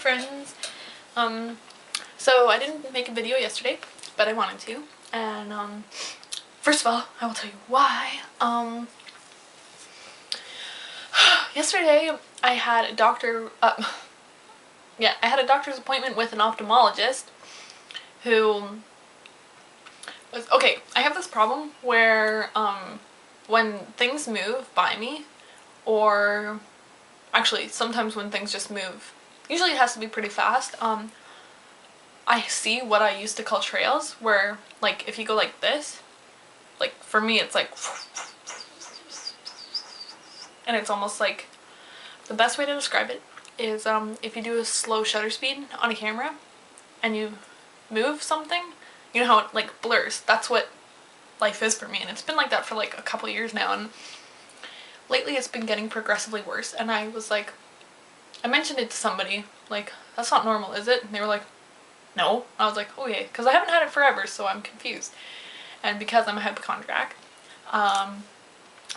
friends. So I didn't make a video yesterday, but I wanted to. And first of all, I will tell you why. Yesterday I had a doctor's appointment with an ophthalmologist who was okay. I have this problem where when things move by me, or actually sometimes when things just move, usually it has to be pretty fast, I see what I used to call trails, where like if you go like this, like for me it's like, and it's almost like, the best way to describe it is if you do a slow shutter speed on a camera and you move something, you know how it like blurs. That's what life is for me, and it's been like that for like a couple years now, and lately it's been getting progressively worse. And I was like, I mentioned it to somebody, like, that's not normal, is it? And they were like, no. I was like, okay, because I haven't had it forever, so I'm confused. And because I'm a hypochondriac,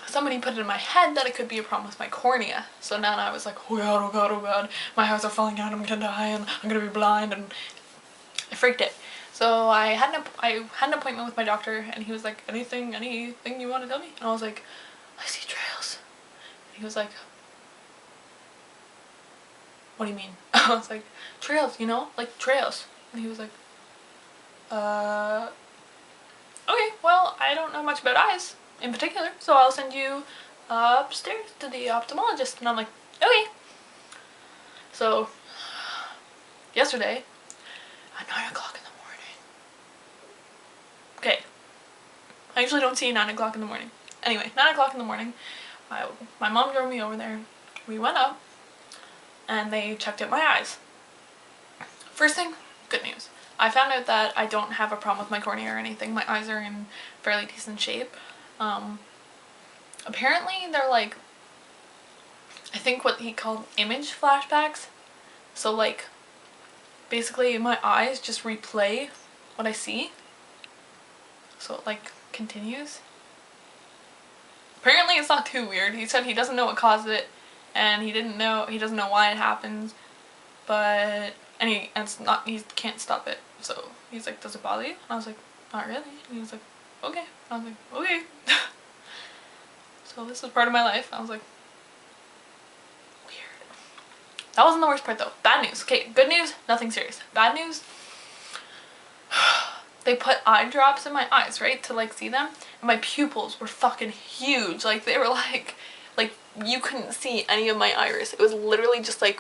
somebody put it in my head that it could be a problem with my cornea. So now I was like, oh god, oh god, oh god, my eyes are falling out, I'm gonna die, and I'm gonna be blind, and I freaked it. So I had an appointment with my doctor, and he was like, anything you want to tell me? And I was like, I see trails. And he was like, what do you mean? I was like, trails, you know, like trails. And he was like, okay, well, I don't know much about eyes in particular, so I'll send you upstairs to the ophthalmologist. And I'm like, okay. So yesterday at 9 o'clock in the morning, okay, I usually don't see 9 o'clock in the morning. Anyway, 9 o'clock in the morning, my mom drove me over there. We went up and they checked out my eyes. First thing, good news. I found out that I don't have a problem with my cornea or anything. My eyes are in fairly decent shape. Apparently they're like, I think what he called image flashbacks. So like, basically my eyes just replay what I see. So it like continues. Apparently it's not too weird. He said he doesn't know what caused it, and he doesn't know why it happens, but he can't stop it. So he's like, does it bother you? And I was like, not really. And he was like, okay. I was like, okay. So this is part of my life. I was like, weird. That wasn't the worst part though. Bad news. Okay, good news, nothing serious. Bad news, they put eye drops in my eyes, right, to like see them, and my pupils were fucking huge. Like they were like you couldn't see any of my iris. It was literally just like,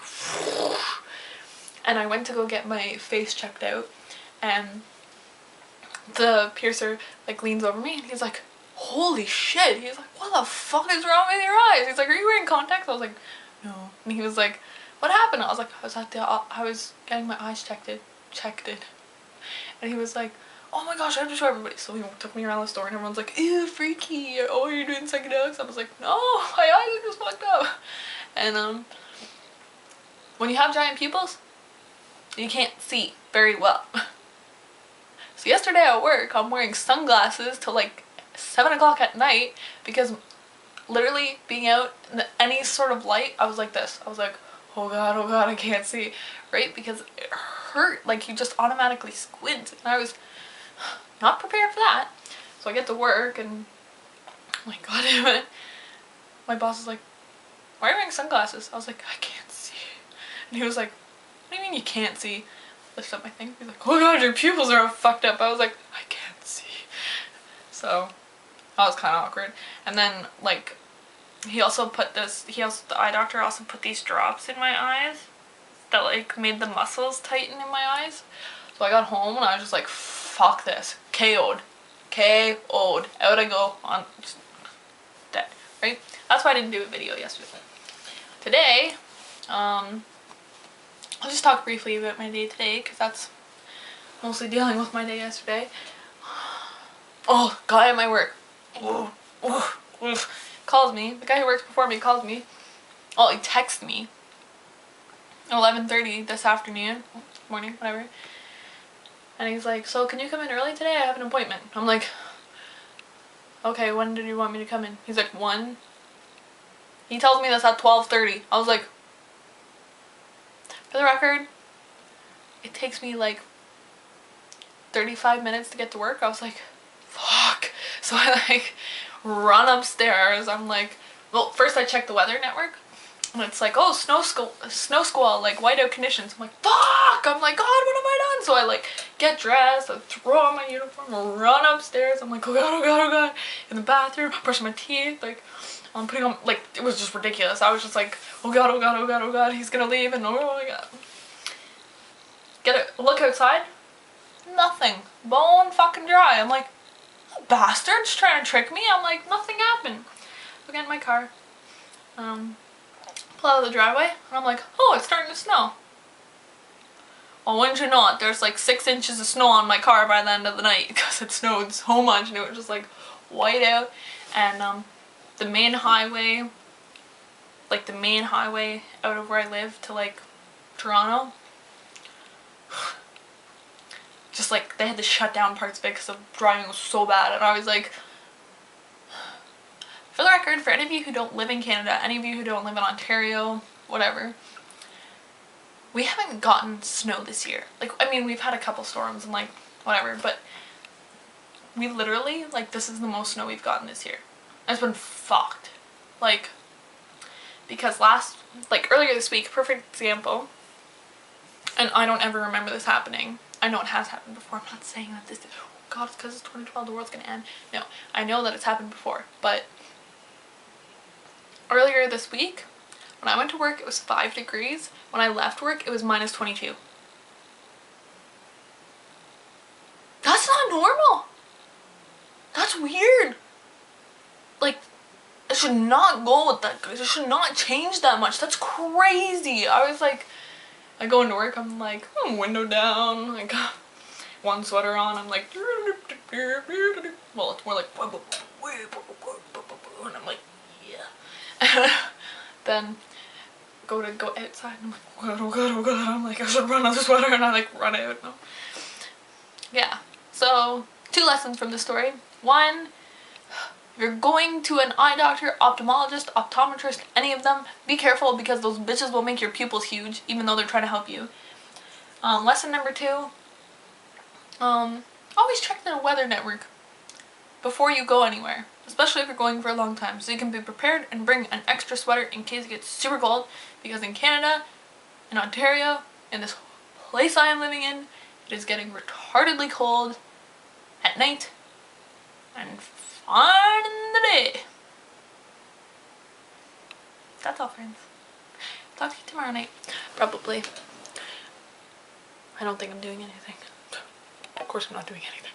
and I went to go get my face checked out, and the piercer like leans over me and he's like, holy shit. He's like, what the fuck is wrong with your eyes? He's like, are you wearing contacts? I was like, no. And he was like, what happened? I was like, I was getting my eyes checked. And he was like, oh my gosh, I have to show everybody. So he took me around the store and everyone's like, ew, freaky, oh, you're doing psychedelics? I was like, no, my eyes are just fucked up. And when you have giant pupils, you can't see very well. So yesterday at work, I'm wearing sunglasses till like 7 o'clock at night, because literally being out in any sort of light, I was like this. I was like, oh god, I can't see, right? Because it hurt, like you just automatically squint, and I was not prepared for that. So I get to work and I'm like, god damn it. My boss is like, why are you wearing sunglasses? I was like, I can't see. And he was like, what do you mean you can't see? Lift up my thing. He's like, oh god, your pupils are all fucked up. I was like, I can't see. So that was kind of awkward. And then like, the eye doctor also put these drops in my eyes that like made the muscles tighten in my eyes. So I got home and I was just like, fuck this. KO'd. Out I go, on dead, right? That's why I didn't do a video yesterday. Today, I'll just talk briefly about my day today, because that's mostly dealing with my day yesterday. Oh, guy at my work. Calls me. The guy who works before me calls me. Well, he texts me. 11:30 this afternoon, morning, whatever. And he's like, so can you come in early today? I have an appointment. I'm like, okay, when did you want me to come in? He's like, 1. He tells me this at 12:30. I was like, for the record, it takes me like 35 minutes to get to work. I was like, fuck. So I like run upstairs. I'm like, well, first I check the weather network and it's like, oh, snow squall, like whiteout conditions. I'm like, fuck. I'm like, God, what have I done? So I like get dressed, I throw on my uniform, run upstairs. I'm like, oh God, oh God, oh God. In the bathroom, brushing my teeth, like I'm putting on, like, it was just ridiculous. I was just like, oh God, oh God, oh God, oh God, he's gonna leave, and oh my God. Look outside, nothing, bone fucking dry. I'm like, bastards trying to trick me. I'm like, nothing happened. I get in my car, pull out of the driveway, and I'm like, oh, it's starting to snow. Well, wouldn't you know it, there's like 6 inches of snow on my car by the end of the night because it snowed so much and it was just like white out. And the main highway, like the main highway out of where I live to like Toronto, just like they had to shut down parts of it because the driving was so bad. And I was like, for the record, for any of you who don't live in Canada, any of you who don't live in Ontario, whatever, we haven't gotten snow this year. Like, I mean, we've had a couple storms and like whatever, but we literally, like, this is the most snow we've gotten this year. It's been fucked. Like, because earlier this week, perfect example, and I don't ever remember this happening. I know it has happened before. I'm not saying that this, oh God, it's because it's 2012, the world's gonna end. No, I know that it's happened before, but earlier this week, when I went to work, it was 5 degrees. When I left work, it was minus 22. That's not normal. That's weird. Like, it should not go with that. It should not change that much. That's crazy. I was like, I go into work, I'm like, window down, like, one sweater on, I'm like, well, it's more like, and I'm like, yeah. Then go outside, and I'm like, oh God, oh God, oh God. I'm like, I should run out of sweater, and I like run out. No. Yeah. So 2 lessons from this story. 1, if you're going to an eye doctor, ophthalmologist, optometrist, any of them, be careful because those bitches will make your pupils huge even though they're trying to help you. Lesson number 2, always check the weather network before you go anywhere, especially if you're going for a long time, so you can be prepared and bring an extra sweater in case it gets super cold, because in Canada, in Ontario, in this place I am living in, it is getting retardedly cold at night and fine in the day. That's all, friends. Talk to you tomorrow night. Probably. I don't think I'm doing anything. Of course I'm not doing anything.